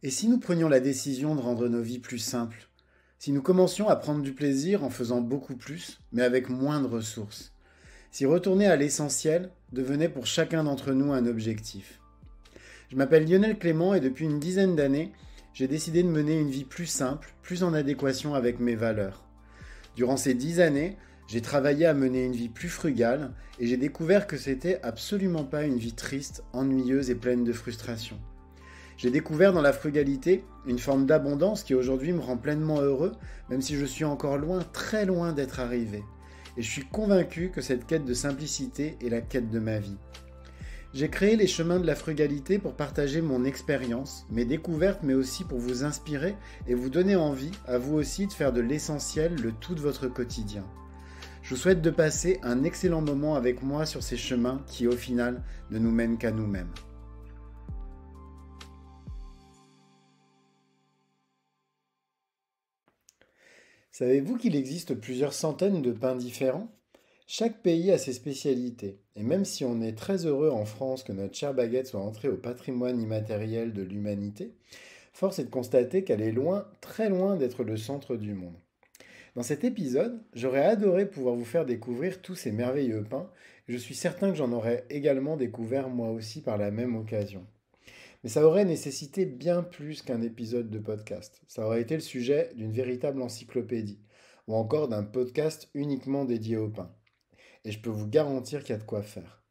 Et si nous prenions la décision de rendre nos vies plus simples? Si nous commencions à prendre du plaisir en faisant beaucoup plus, mais avec moins de ressources? Si retourner à l'essentiel devenait pour chacun d'entre nous un objectif? Je m'appelle Lionel Clément et depuis une dizaine d'années, j'ai décidé de mener une vie plus simple, plus en adéquation avec mes valeurs. Durant ces 10 années, j'ai travaillé à mener une vie plus frugale et j'ai découvert que c'était absolument pas une vie triste, ennuyeuse et pleine de frustration. J'ai découvert dans la frugalité une forme d'abondance qui aujourd'hui me rend pleinement heureux, même si je suis encore loin, très loin d'être arrivé. Et je suis convaincu que cette quête de simplicité est la quête de ma vie. J'ai créé les chemins de la frugalité pour partager mon expérience, mes découvertes, mais aussi pour vous inspirer et vous donner envie, à vous aussi, de faire de l'essentiel le tout de votre quotidien. Je vous souhaite de passer un excellent moment avec moi sur ces chemins qui, au final, ne nous mènent qu'à nous-mêmes. Savez-vous qu'il existe plusieurs centaines de pains différents? Chaque pays a ses spécialités, et même si on est très heureux en France que notre chère baguette soit entrée au patrimoine immatériel de l'humanité, force est de constater qu'elle est loin, très loin d'être le centre du monde. Dans cet épisode, j'aurais adoré pouvoir vous faire découvrir tous ces merveilleux pains, et je suis certain que j'en aurais également découvert moi aussi par la même occasion. Mais ça aurait nécessité bien plus qu'un épisode de podcast. Ça aurait été le sujet d'une véritable encyclopédie, ou encore d'un podcast uniquement dédié au pain. Et je peux vous garantir qu'il y a de quoi faire.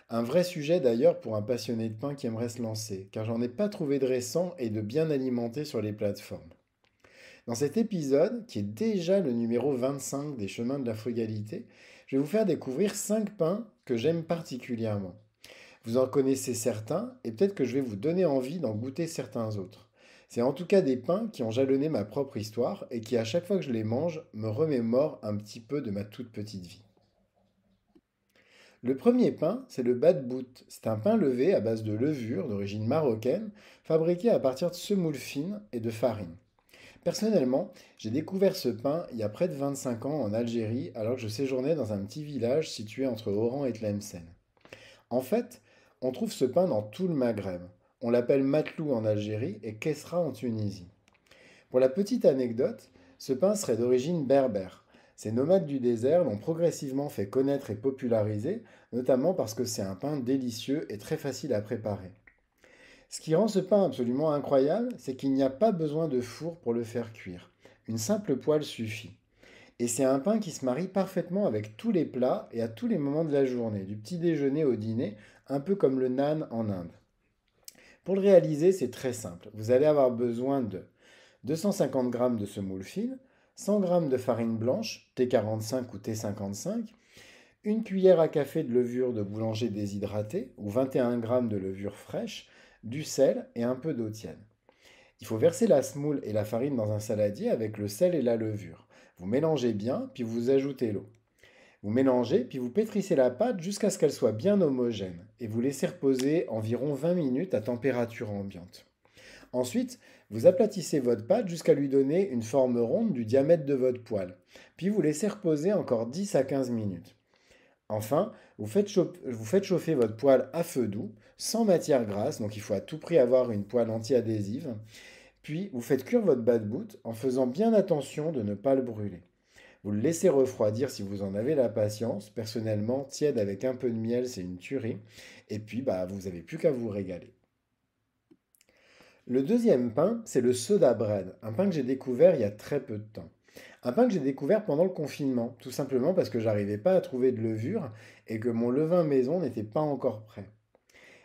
Un vrai sujet d'ailleurs pour un passionné de pain qui aimerait se lancer, car j'en ai pas trouvé de récent et de bien alimenté sur les plateformes. Dans cet épisode, qui est déjà le numéro 25 des chemins de la frugalité, je vais vous faire découvrir 5 pains que j'aime particulièrement. Vous en connaissez certains et peut-être que je vais vous donner envie d'en goûter certains autres. C'est en tout cas des pains qui ont jalonné ma propre histoire et qui à chaque fois que je les mange me remémorent un petit peu de ma toute petite vie. Le premier pain, c'est le bad-bout. C'est un pain levé à base de levure d'origine marocaine, fabriqué à partir de semoule fine et de farine. Personnellement, j'ai découvert ce pain il y a près de 25 ans en Algérie alors que je séjournais dans un petit village situé entre Oran et Tlemcen. En fait, on trouve ce pain dans tout le Maghreb. On l'appelle matlou en Algérie et kessra en Tunisie. Pour la petite anecdote, ce pain serait d'origine berbère. Ces nomades du désert l'ont progressivement fait connaître et populariser, notamment parce que c'est un pain délicieux et très facile à préparer. Ce qui rend ce pain absolument incroyable, c'est qu'il n'y a pas besoin de four pour le faire cuire. Une simple poêle suffit. Et c'est un pain qui se marie parfaitement avec tous les plats et à tous les moments de la journée, du petit déjeuner au dîner, un peu comme le naan en Inde. Pour le réaliser, c'est très simple. Vous allez avoir besoin de 250 g de semoule fine, 100 g de farine blanche, T45 ou T55, une cuillère à café de levure de boulanger déshydratée ou 21 g de levure fraîche, du sel et un peu d'eau tiède. Il faut verser la semoule et la farine dans un saladier avec le sel et la levure. Vous mélangez bien, puis vous ajoutez l'eau. Vous mélangez, puis vous pétrissez la pâte jusqu'à ce qu'elle soit bien homogène et vous laissez reposer environ 20 minutes à température ambiante. Ensuite, vous aplatissez votre pâte jusqu'à lui donner une forme ronde du diamètre de votre poêle. Puis vous laissez reposer encore 10 à 15 minutes. Enfin, vous faites chauffer votre poêle à feu doux, sans matière grasse, donc il faut à tout prix avoir une poêle anti-adhésive. Puis, vous faites cuire votre bad-boot en faisant bien attention de ne pas le brûler. Vous le laissez refroidir si vous en avez la patience. Personnellement, tiède avec un peu de miel, c'est une tuerie. Et puis, vous n'avez plus qu'à vous régaler. Le deuxième pain, c'est le soda bread, un pain que j'ai découvert il y a très peu de temps. Un pain que j'ai découvert pendant le confinement, tout simplement parce que j'arrivais pas à trouver de levure et que mon levain maison n'était pas encore prêt.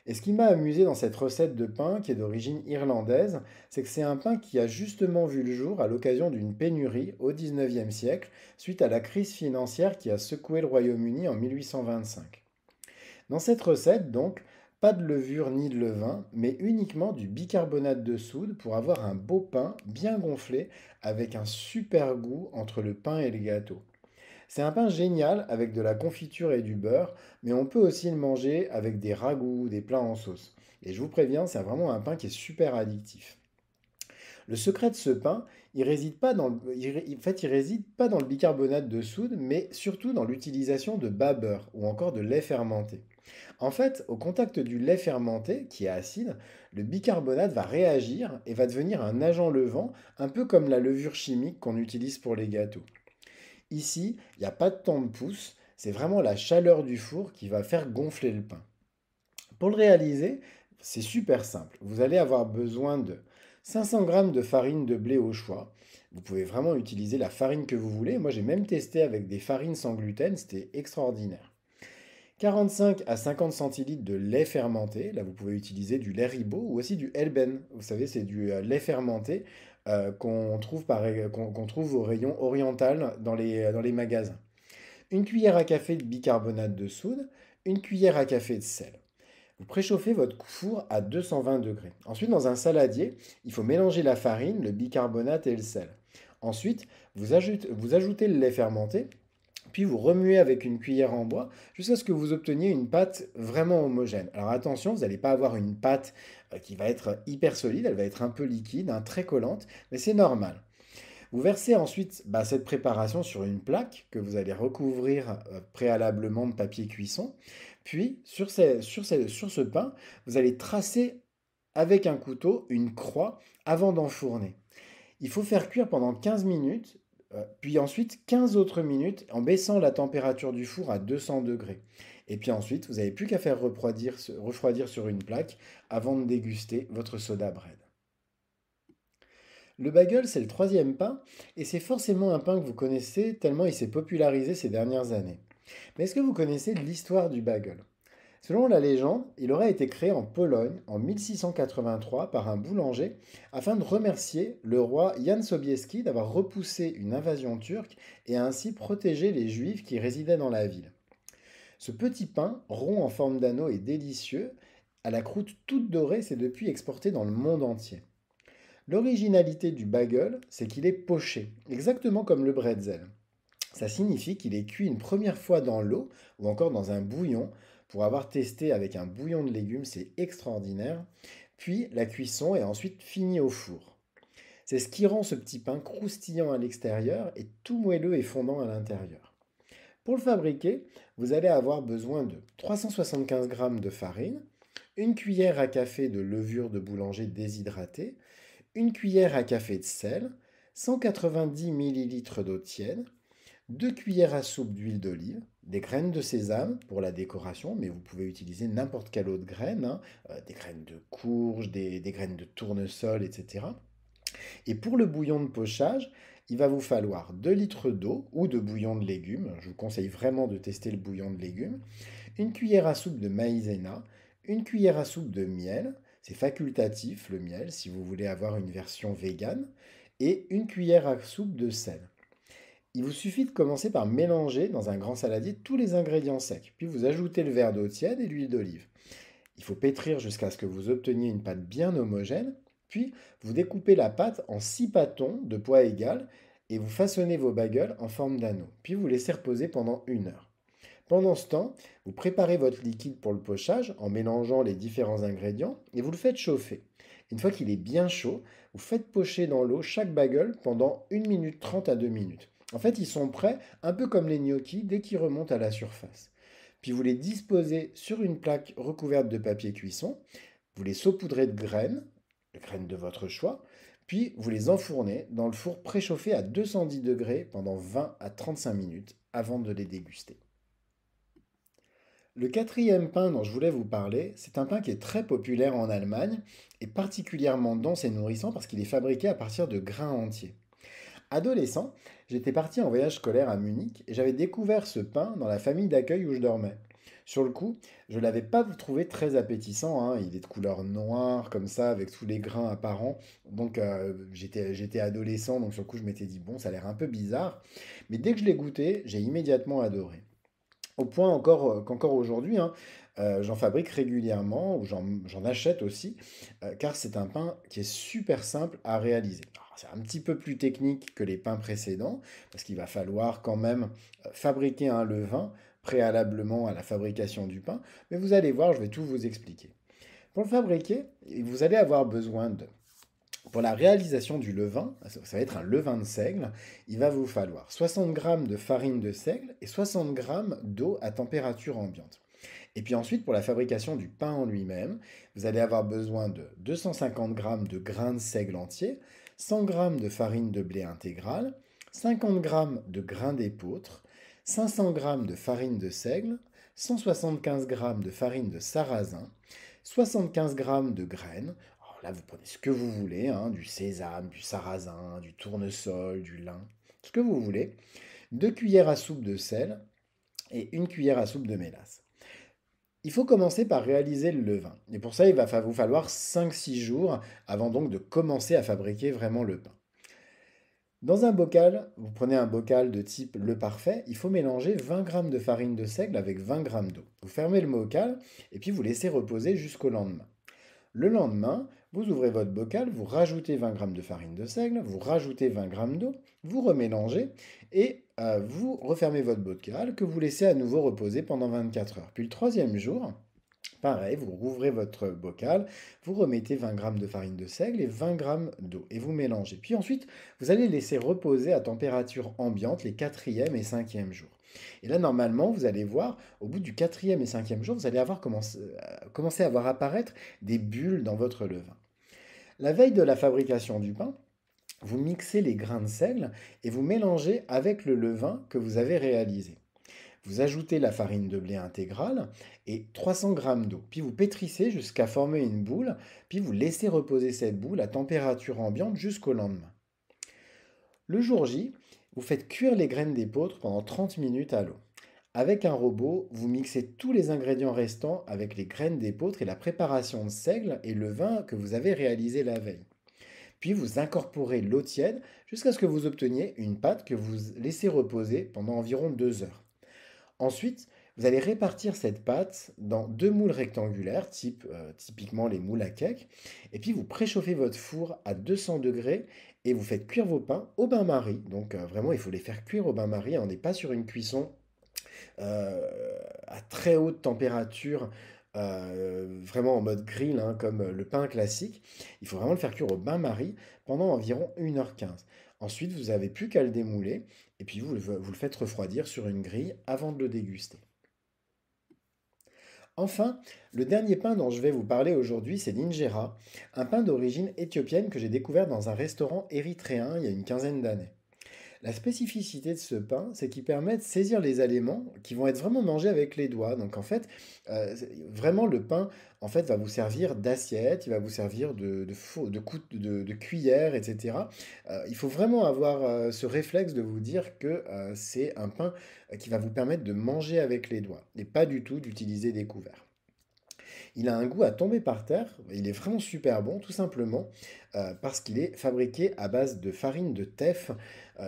Et ce qui m'a amusé dans cette recette de pain, qui est d'origine irlandaise, c'est que c'est un pain qui a justement vu le jour à l'occasion d'une pénurie au XIXe siècle, suite à la crise financière qui a secoué le Royaume-Uni en 1825. Dans cette recette, donc, pas de levure ni de levain, mais uniquement du bicarbonate de soude pour avoir un beau pain bien gonflé avec un super goût entre le pain et le gâteau. C'est un pain génial avec de la confiture et du beurre, mais on peut aussi le manger avec des ragoûts, des plats en sauce. Et je vous préviens, c'est vraiment un pain qui est super addictif. Le secret de ce pain, il réside pas dans le, en fait, il réside pas dans le bicarbonate de soude, mais surtout dans l'utilisation de bas beurre ou encore de lait fermenté. En fait, au contact du lait fermenté, qui est acide, le bicarbonate va réagir et va devenir un agent levant, un peu comme la levure chimique qu'on utilise pour les gâteaux. Ici, il n'y a pas de temps de pouce, c'est vraiment la chaleur du four qui va faire gonfler le pain. Pour le réaliser, c'est super simple. Vous allez avoir besoin de 500 g de farine de blé au choix. Vous pouvez vraiment utiliser la farine que vous voulez. Moi, j'ai même testé avec des farines sans gluten, c'était extraordinaire. 45 à 50 centilitres de lait fermenté. Là, vous pouvez utiliser du lait ribot ou aussi du Elben. Vous savez, c'est du lait fermenté qu'on trouve au rayon oriental dans les magasins. Une cuillère à café de bicarbonate de soude, une cuillère à café de sel. Vous préchauffez votre four à 220 degrés. Ensuite, dans un saladier, il faut mélanger la farine, le bicarbonate et le sel. Ensuite, vous ajoutez le lait fermenté, puis vous remuez avec une cuillère en bois jusqu'à ce que vous obteniez une pâte vraiment homogène. Alors attention, vous n'allez pas avoir une pâte qui va être hyper solide, elle va être un peu liquide, hein, très collante, mais c'est normal. Vous versez ensuite cette préparation sur une plaque que vous allez recouvrir préalablement de papier cuisson. Puis, sur ce pain, vous allez tracer avec un couteau une croix avant d'enfourner. Il faut faire cuire pendant 15 minutes, puis ensuite 15 autres minutes en baissant la température du four à 200 degrés. Et puis ensuite, vous n'avez plus qu'à faire refroidir sur une plaque avant de déguster votre soda bread. Le bagel, c'est le troisième pain, et c'est forcément un pain que vous connaissez tellement il s'est popularisé ces dernières années. Mais est-ce que vous connaissez l'histoire du bagel? Selon la légende, il aurait été créé en Pologne en 1683 par un boulanger afin de remercier le roi Jan Sobieski d'avoir repoussé une invasion turque et ainsi protégé les juifs qui résidaient dans la ville. Ce petit pain, rond en forme d'anneau et délicieux, à la croûte toute dorée, s'est depuis exporté dans le monde entier. L'originalité du bagel, c'est qu'il est poché, exactement comme le bretzel. Ça signifie qu'il est cuit une première fois dans l'eau ou encore dans un bouillon. Pour avoir testé avec un bouillon de légumes, c'est extraordinaire. Puis la cuisson est ensuite finie au four. C'est ce qui rend ce petit pain croustillant à l'extérieur et tout moelleux et fondant à l'intérieur. Pour le fabriquer, vous allez avoir besoin de 375 g de farine, une cuillère à café de levure de boulanger déshydratée, une cuillère à café de sel, 190 ml d'eau tiède, 2 cuillères à soupe d'huile d'olive, des graines de sésame pour la décoration, mais vous pouvez utiliser n'importe quelle autre graine, hein, des graines de courge, des graines de tournesol, etc. Et pour le bouillon de pochage, il va vous falloir 2 litres d'eau ou de bouillon de légumes. Je vous conseille vraiment de tester le bouillon de légumes. Une cuillère à soupe de maïzena, une cuillère à soupe de miel, c'est facultatif le miel si vous voulez avoir une version végane, et une cuillère à soupe de sel. Il vous suffit de commencer par mélanger dans un grand saladier tous les ingrédients secs, puis vous ajoutez le verre d'eau tiède et l'huile d'olive. Il faut pétrir jusqu'à ce que vous obteniez une pâte bien homogène, puis vous découpez la pâte en 6 pâtons de poids égal et vous façonnez vos bagels en forme d'anneau, puis vous laissez reposer pendant 1 heure. Pendant ce temps, vous préparez votre liquide pour le pochage en mélangeant les différents ingrédients et vous le faites chauffer. Une fois qu'il est bien chaud, vous faites pocher dans l'eau chaque bagel pendant 1 minute 30 à 2 minutes. En fait, ils sont prêts, un peu comme les gnocchis, dès qu'ils remontent à la surface. Puis vous les disposez sur une plaque recouverte de papier cuisson, vous les saupoudrez de graines, les graines de votre choix, puis vous les enfournez dans le four préchauffé à 210 degrés pendant 20 à 35 minutes avant de les déguster. Le quatrième pain dont je voulais vous parler, c'est un pain qui est très populaire en Allemagne et particulièrement dense et nourrissant parce qu'il est fabriqué à partir de grains entiers. Adolescent, j'étais parti en voyage scolaire à Munich et j'avais découvert ce pain dans la famille d'accueil où je dormais. Sur le coup, je ne l'avais pas trouvé très appétissant, hein. Il est de couleur noire comme ça avec tous les grains apparents. Donc j'étais adolescent, donc sur le coup je m'étais dit bon, ça a l'air un peu bizarre. Mais dès que je l'ai goûté, j'ai immédiatement adoré. Au point qu'encore aujourd'hui, hein, j'en fabrique régulièrement ou j'en achète aussi, car c'est un pain qui est super simple à réaliser. Alors, c'est un petit peu plus technique que les pains précédents, parce qu'il va falloir quand même fabriquer un levain préalablement à la fabrication du pain, mais vous allez voir, je vais tout vous expliquer. Pour le fabriquer, vous allez avoir besoin de pour la réalisation du levain, ça va être un levain de seigle, il va vous falloir 60 g de farine de seigle et 60 g d'eau à température ambiante. Et puis ensuite, pour la fabrication du pain en lui-même, vous allez avoir besoin de 250 g de grains de seigle entier, 100 g de farine de blé intégrale, 50 g de grains d'épeautre, 500 g de farine de seigle, 175 g de farine de sarrasin, 75 g de graines. Alors là, vous prenez ce que vous voulez, hein, du sésame, du sarrasin, du tournesol, du lin, ce que vous voulez. 2 cuillères à soupe de sel et 1 cuillère à soupe de mélasse. Il faut commencer par réaliser le levain. Et pour ça, il va vous falloir 5-6 jours avant donc de commencer à fabriquer vraiment le pain. Dans un bocal, vous prenez un bocal de type le parfait, il faut mélanger 20 g de farine de seigle avec 20 g d'eau. Vous fermez le bocal et puis vous laissez reposer jusqu'au lendemain. Le lendemain, vous ouvrez votre bocal, vous rajoutez 20 g de farine de seigle, vous rajoutez 20 g d'eau, vous remélangez et vous refermez votre bocal que vous laissez à nouveau reposer pendant 24 heures. Puis le troisième jour, pareil, vous rouvrez votre bocal, vous remettez 20 g de farine de seigle et 20 g d'eau et vous mélangez. Puis ensuite, vous allez laisser reposer à température ambiante les quatrième et cinquième jours. Et là, normalement, vous allez voir, au bout du quatrième et cinquième jour, vous allez avoir commencé à voir apparaître des bulles dans votre levain. La veille de la fabrication du pain, vous mixez les grains de seigle et vous mélangez avec le levain que vous avez réalisé. Vous ajoutez la farine de blé intégrale et 300 g d'eau. Puis vous pétrissez jusqu'à former une boule, puis vous laissez reposer cette boule à température ambiante jusqu'au lendemain. Le jour J, vous faites cuire les graines d'épeautre pendant 30 minutes à l'eau. Avec un robot, vous mixez tous les ingrédients restants avec les graines d'épeautre et la préparation de seigle et le vin que vous avez réalisé la veille. Puis vous incorporez l'eau tiède jusqu'à ce que vous obteniez une pâte que vous laissez reposer pendant environ 2 heures. Ensuite, vous allez répartir cette pâte dans 2 moules rectangulaires, typiquement les moules à cake, et puis vous préchauffez votre four à 200 degrés et vous faites cuire vos pains au bain-marie. Donc vraiment, il faut les faire cuire au bain-marie, on n'est pas sur une cuisson à très haute température, vraiment en mode grill, hein, comme le pain classique. Il faut vraiment le faire cuire au bain-marie pendant environ 1h15. Ensuite, vous n'avez plus qu'à le démouler et puis vous le faites refroidir sur une grille avant de le déguster. Enfin, le dernier pain dont je vais vous parler aujourd'hui, c'est l'injera, un pain d'origine éthiopienne que j'ai découvert dans un restaurant érythréen il y a une quinzaine d'années. La spécificité de ce pain, c'est qu'il permet de saisir les aliments qui vont être vraiment mangés avec les doigts. Donc en fait, vraiment le pain en fait, va vous servir d'assiette, il va vous servir de cuillère, etc. Il faut vraiment avoir ce réflexe de vous dire que c'est un pain qui va vous permettre de manger avec les doigts et pas du tout d'utiliser des couverts. Il a un goût à tomber par terre, il est vraiment super bon, tout simplement parce qu'il est fabriqué à base de farine de teff.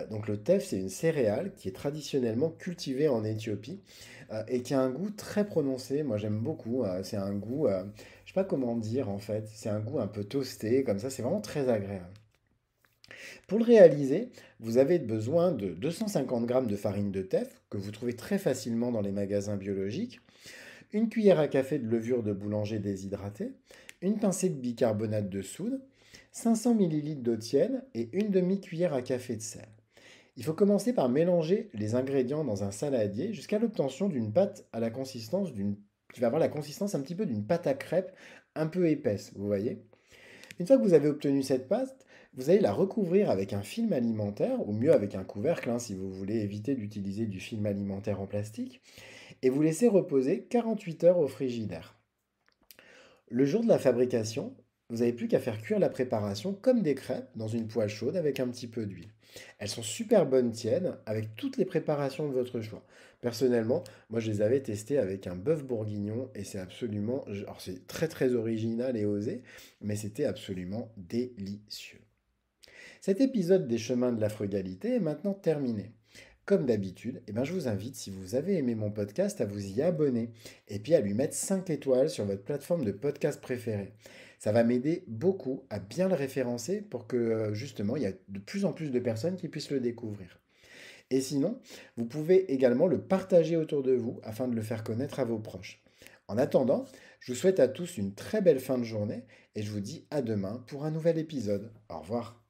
Donc le teff, c'est une céréale qui est traditionnellement cultivée en Éthiopie et qui a un goût très prononcé. Moi, j'aime beaucoup. C'est un goût, je sais pas comment dire en fait, c'est un goût un peu toasté, comme ça, c'est vraiment très agréable. Pour le réaliser, vous avez besoin de 250 g de farine de teff, que vous trouvez très facilement dans les magasins biologiques, une cuillère à café de levure de boulanger déshydratée, une pincée de bicarbonate de soude, 500 ml d'eau tiède et une demi-cuillère à café de sel. Il faut commencer par mélanger les ingrédients dans un saladier jusqu'à l'obtention d'une pâte qui va avoir la consistance un petit peu d'une pâte à crêpes un peu épaisse, vous voyez. Une fois que vous avez obtenu cette pâte, vous allez la recouvrir avec un film alimentaire, ou mieux avec un couvercle, hein, si vous voulez éviter d'utiliser du film alimentaire en plastique, et vous laissez reposer 48 heures au frigidaire. Le jour de la fabrication, vous n'avez plus qu'à faire cuire la préparation comme des crêpes dans une poêle chaude avec un petit peu d'huile. Elles sont super bonnes tièdes avec toutes les préparations de votre choix. Personnellement, moi je les avais testées avec un bœuf bourguignon et c'est absolument, alors c'est très très original et osé, mais c'était absolument délicieux. Cet épisode des chemins de la frugalité est maintenant terminé. Comme d'habitude, je vous invite, si vous avez aimé mon podcast, à vous y abonner et puis à lui mettre 5 étoiles sur votre plateforme de podcast préférée. Ça va m'aider beaucoup à bien le référencer pour que justement il y a de plus en plus de personnes qui puissent le découvrir. Et sinon, vous pouvez également le partager autour de vous afin de le faire connaître à vos proches. En attendant, je vous souhaite à tous une très belle fin de journée et je vous dis à demain pour un nouvel épisode. Au revoir.